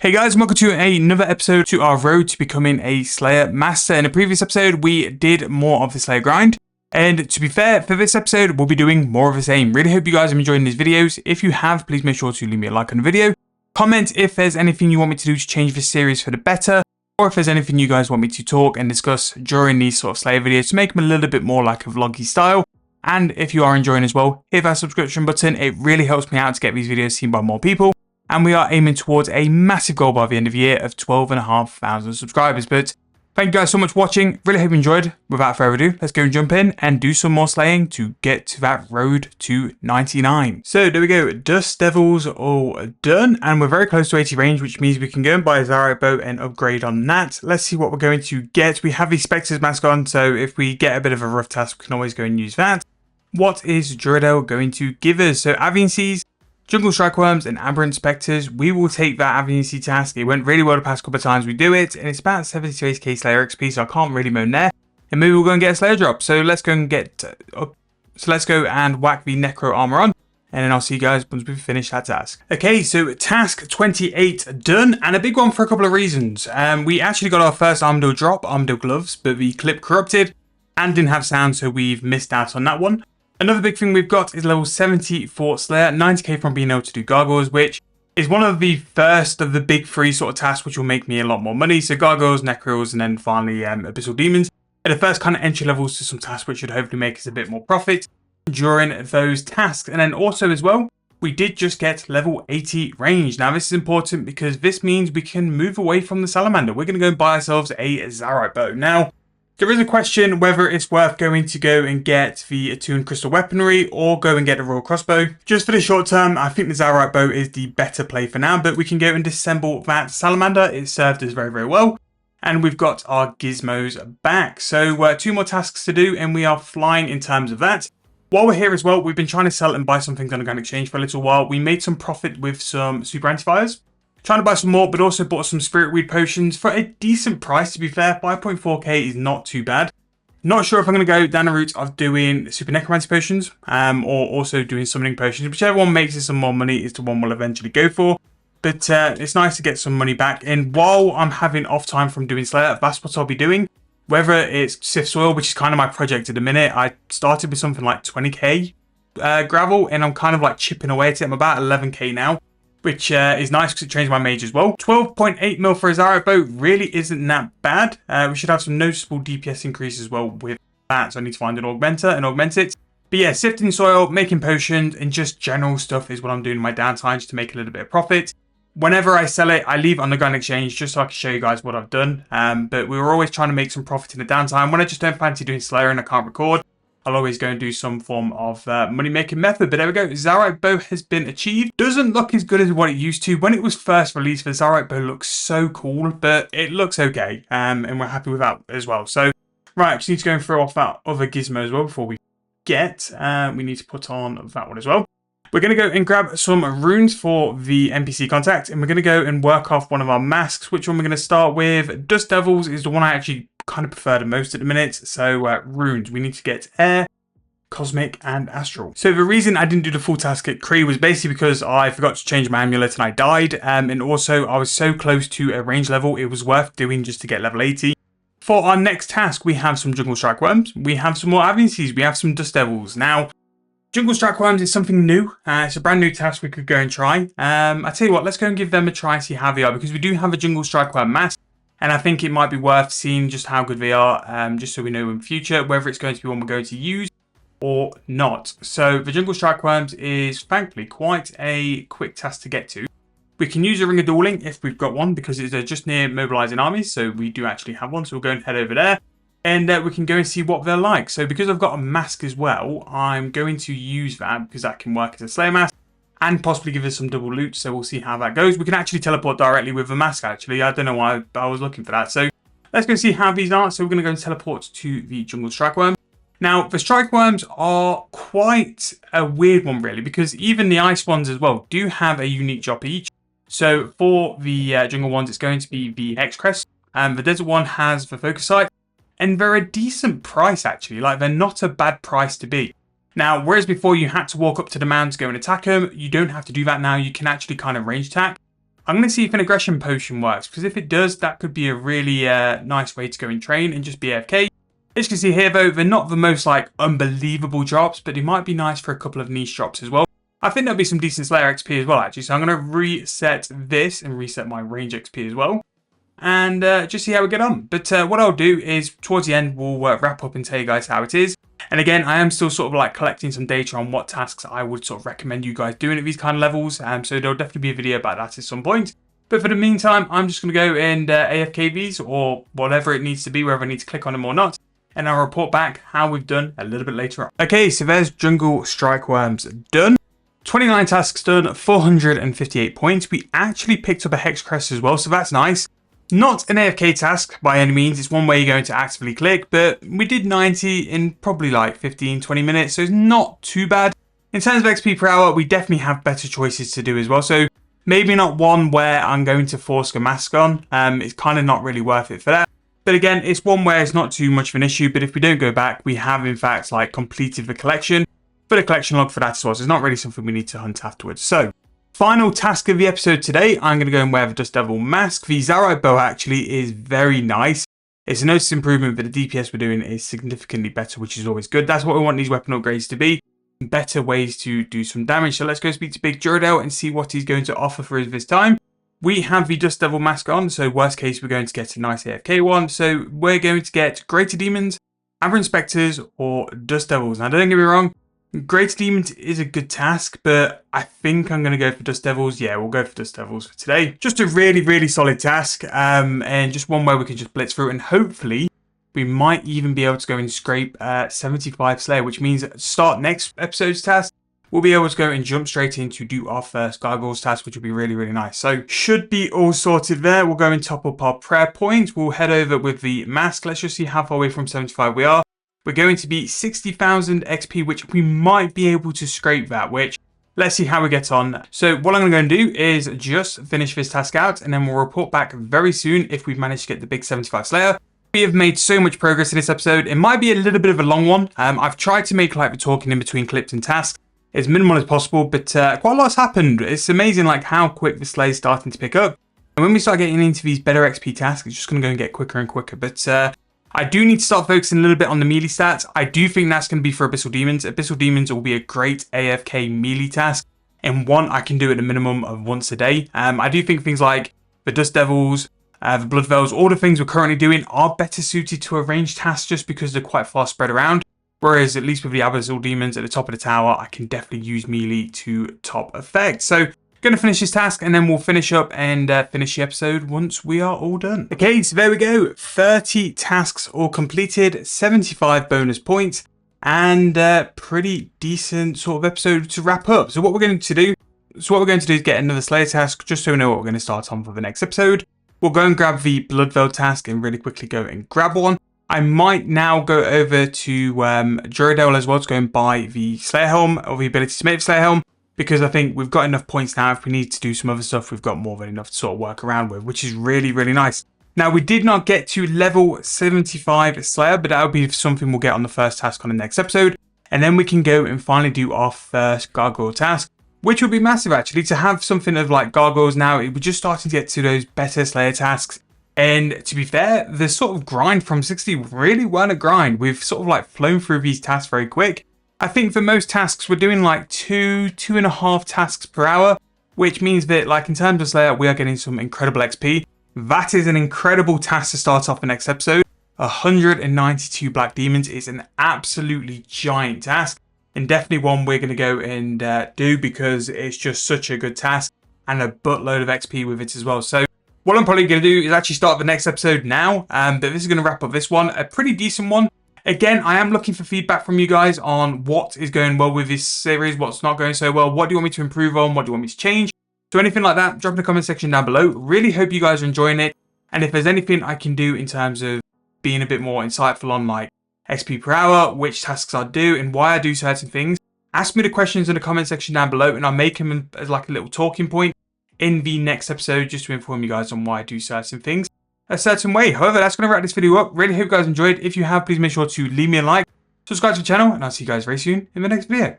Hey guys, welcome to another episode to our road to becoming a Slayer Master. In a previous episode, we did more of the Slayer grind. And to be fair, for this episode, we'll be doing more of the same. Really hope you guys are enjoying these videos. If you have, please make sure to leave me a like on the video. Comment if there's anything you want me to do to change this series for the better. Or if there's anything you guys want me to talk and discuss during these sort of Slayer videos to make them a little bit more like a vloggy style. And if you are enjoying as well, hit that subscription button. It really helps me out to get these videos seen by more people. And we are aiming towards a massive goal by the end of the year of 12,500 subscribers. But thank you guys so much for watching. Really hope you enjoyed. Without further ado, let's go and jump in and do some more slaying to get to that road to 99. So there we go. Dust Devils all done. And we're very close to 80 range, which means we can go and buy a Zarite bow and upgrade on that. Let's see what we're going to get. We have the Spectres mask on, so if we get a bit of a rough task, we can always go and use that. What is Druidel going to give us? So Avian Seas, Jungle Strykewyrms and Aberrant Spectres. We will take that Avian Sea task. It went really well the past couple of times we do it, and it's about 70 to 80k Slayer XP, so I can't really moan there. And maybe we'll go and get a Slayer drop. So let's go and get up. So let's go and whack the Necro armor on, and then I'll see you guys once we finish that task. Okay, so task 28 done, and a big one for a couple of reasons. We actually got our first Armadillo drop, Armadillo gloves, but the clip corrupted and didn't have sound, so we've missed out on that one. Another big thing we've got is level 70 for Slayer, 90k from being able to do gargoyles, which is one of the first of the big three sort of tasks which will make me a lot more money. So gargoyles, necros, and then finally abyssal demons are the first kind of entry levels to some tasks which should hopefully make us a bit more profit during those tasks. And then also as well, we did just get level 80 range. Now this is important because this means we can move away from the salamander. We're going to go and buy ourselves a Zarite bow. Now, there is a question whether it's worth going to go and get the attuned crystal weaponry or go and get a royal crossbow. Just for the short term, I think the Zarite bow is the better play for now, but we can go and disassemble that salamander. It served us very, very well. And we've got our gizmos back. So 2 more tasks to do and we are flying in terms of that. While we're here as well, we've been trying to sell and buy some things on Organic Exchange for a little while. We made some profit with some super antifires. Trying to buy some more, but also bought some spirit weed potions for a decent price, to be fair. 5.4k is not too bad. Not sure if I'm going to go down the route of doing super necromancy potions or also doing summoning potions. Whichever one makes us some more money is the one we'll eventually go for. But it's nice to get some money back. And while I'm having off time from doing Slayer, that's what I'll be doing. Whether it's Sift Soil, which is kind of my project at the minute. I started with something like 20k gravel, and I'm kind of like chipping away at it. I'm about 11k now, which is nice because it changed my mage as well. 12.8 mil for a Zarite bow really isn't that bad. We should have some noticeable DPS increase as well with that, so I need to find an augmenter and augment it. But yeah, sifting soil, making potions, and just general stuff is what I'm doing in my downtime just to make a little bit of profit. Whenever I sell it, I leave it on the Grand Exchange just so I can show you guys what I've done. But we were always trying to make some profit in the downtime. When I just don't fancy doing Slayer and I can't record, I'll always go and do some form of money-making method. But there we go. Zarite bow has been achieved. Doesn't look as good as what it used to. When it was first released, the Zarite bow looks so cool, but it looks okay. And we're happy with that as well. So, right, just need to go and throw off that other gizmo as well before we get. We need to put on that one as well. We're going to go and grab some runes for the NPC contact. And we're going to go and work off one of our masks. Which one we're going to start with? Dust Devils is the one I actually kind of prefer the most at the minute. So runes, we need to get air, cosmic, and astral. So the reason I didn't do the full task at Kree was basically because I forgot to change my amulet and I died. And also I was so close to a range level, it was worth doing just to get level 80. For our next task, we have some Jungle Strykewyrms, we have some more Avian Seas, we have some Dust Devils. Now, Jungle Strykewyrms is something new. It's a brand new task we could go and try. I tell you what, let's go and give them a try and see how they are, because we do have a Jungle Strykewyrm mask. And I think it might be worth seeing just how good they are, just so we know in future whether it's going to be one we're going to use or not. So the Jungle Strykewyrms is thankfully quite a quick task to get to. We can use a Ring of Dueling if we've got one, because it's just near mobilizing armies, so we do actually have one. So we'll go and head over there, and we can go and see what they're like. So because I've got a mask as well, I'm going to use that because that can work as a Slayer mask and possibly give us some double loot, so we'll see how that goes. We can actually teleport directly with the mask, actually. I don't know why I was looking for that. So let's go see how these are. So we're going to go and teleport to the Jungle Strykewyrm. Now, the Strykewyrms are quite a weird one, really, because even the ice ones as well do have a unique drop each. So for the jungle ones, it's going to be the Hex Crest, and the desert one has the Focus Sight, and they're a decent price, actually. Like, they're not a bad price to be. Now, whereas before you had to walk up to the mound to go and attack them, you don't have to do that now. You can actually kind of range attack. I'm going to see if an aggression potion works, because if it does, that could be a really nice way to go and train and just be AFK. As you can see here though, they're not the most like unbelievable drops, but it might be nice for a couple of niche drops as well. I think there'll be some decent Slayer XP as well actually, so I'm going to reset this and reset my range XP as well. And just see how we get on. But what I'll do is towards the end we'll wrap up and tell you guys how it is. And again, I am still sort of like collecting some data on what tasks I would sort of recommend you guys doing at these kind of levels. So there'll definitely be a video about that at some point. But for the meantime, I'm just going to go and AFK these or whatever it needs to be, whether I need to click on them or not. And I'll report back how we've done a little bit later on. Okay, so there's Jungle Strykewyrms done. 29 tasks done, 458 points. We actually picked up a Hex Crest as well, so that's nice. Not an AFK task by any means, it's one way you're going to actively click, but we did 90 in probably like 15-20 minutes, so it's not too bad. In terms of XP per hour, we definitely have better choices to do as well, so maybe not one where I'm going to force a mask on, it's kind of not really worth it for that. But again, it's one where it's not too much of an issue, but if we don't go back, we have in fact like completed the collection, but a collection log for that as well, so it's not really something we need to hunt afterwards. So, final task of the episode today, I'm going to go and wear the Dust Devil mask. The Zarite bow actually is very nice. It's a notice improvement, but the DPS we're doing is significantly better, which is always good. That's what we want these weapon upgrades to be. Better ways to do some damage. So let's go speak to Big Duradel and see what he's going to offer for us this time. We have the Dust Devil mask on, so worst case we're going to get a nice AFK one. So we're going to get Greater Demons, Aberrant Spectres, or Dust Devils. Now don't get me wrong, Greater Demons is a good task, but I think I'm going to go for Dust Devils. Yeah, we'll go for Dust Devils for today. Just a really, really solid task, and just one where we can just blitz through, and hopefully we might even be able to go and scrape 75 Slayer, which means start next episode's task, we'll be able to go and jump straight in to do our first Gargoyles task, which will be really, really nice. So should be all sorted there. We'll go and top up our prayer point. We'll head over with the mask. Let's just see how far away from 75 we are. We're going to be 60,000 XP, which we might be able to scrape that, which let's see how we get on. So what I'm going to do is just finish this task out, and then we'll report back very soon if we've managed to get the big 75 Slayer. We have made so much progress in this episode. It might be a little bit of a long one. I've tried to make like the talking in between clips and tasks as minimal as possible, but quite a lot's happened. It's amazing like how quick the Slayer is starting to pick up. And when we start getting into these better XP tasks, it's just going to go and get quicker and quicker. But I do need to start focusing a little bit on the melee stats. I do think that's going to be for Abyssal Demons. Abyssal Demons will be a great AFK melee task, and one I can do at a minimum of once a day. I do think things like the Dust Devils, the Blood Veils, all the things we're currently doing are better suited to a ranged task just because they're quite far spread around. Whereas at least with the Abyssal Demons at the top of the tower, I can definitely use melee to top effect. So going to finish this task, and then we'll finish up and finish the episode once we are all done. Okay, so there we go. 30 tasks all completed, 75 bonus points, and pretty decent sort of episode to wrap up. So what we're going to do is get another Slayer task, just so we know what we're going to start on for the next episode. We'll go and grab the Blood Veil task and really quickly go and grab one. I might now go over to Duradel as well to go and buy the Slayer Helm, or the ability to make the Slayer Helm, because I think we've got enough points now. If we need to do some other stuff, we've got more than enough to sort of work around with, which is really, really nice. Now, we did not get to level 75 Slayer, but that'll be something we'll get on the first task on the next episode. And then we can go and finally do our first Gargoyle task, which will be massive actually, to have something of like Gargoyles now. We're just starting to get to those better Slayer tasks. And to be fair, the sort of grind from 60 really weren't a grind. We've sort of like flown through these tasks very quick. I think for most tasks, we're doing like 2.5 tasks per hour, which means that like in terms of Slayer, we are getting some incredible XP. That is an incredible task to start off the next episode. 192 Black Demons is an absolutely giant task, and definitely one we're going to go and do because it's just such a good task and a buttload of XP with it as well. So what I'm probably going to do is actually start the next episode now, but this is going to wrap up this one, a pretty decent one. Again, I am looking for feedback from you guys on what is going well with this series, what's not going so well, what do you want me to improve on, what do you want me to change. So anything like that, drop in the comment section down below. Really hope you guys are enjoying it. And if there's anything I can do in terms of being a bit more insightful on like XP per hour, which tasks I do and why I do certain things, ask me the questions in the comment section down below, and I'll make them as like a little talking point in the next episode just to inform you guys on why I do certain things a certain way. However, that's going to wrap this video up. Really hope you guys enjoyed. If you have, please make sure to leave me a like, subscribe to the channel, and I'll see you guys very soon in the next video.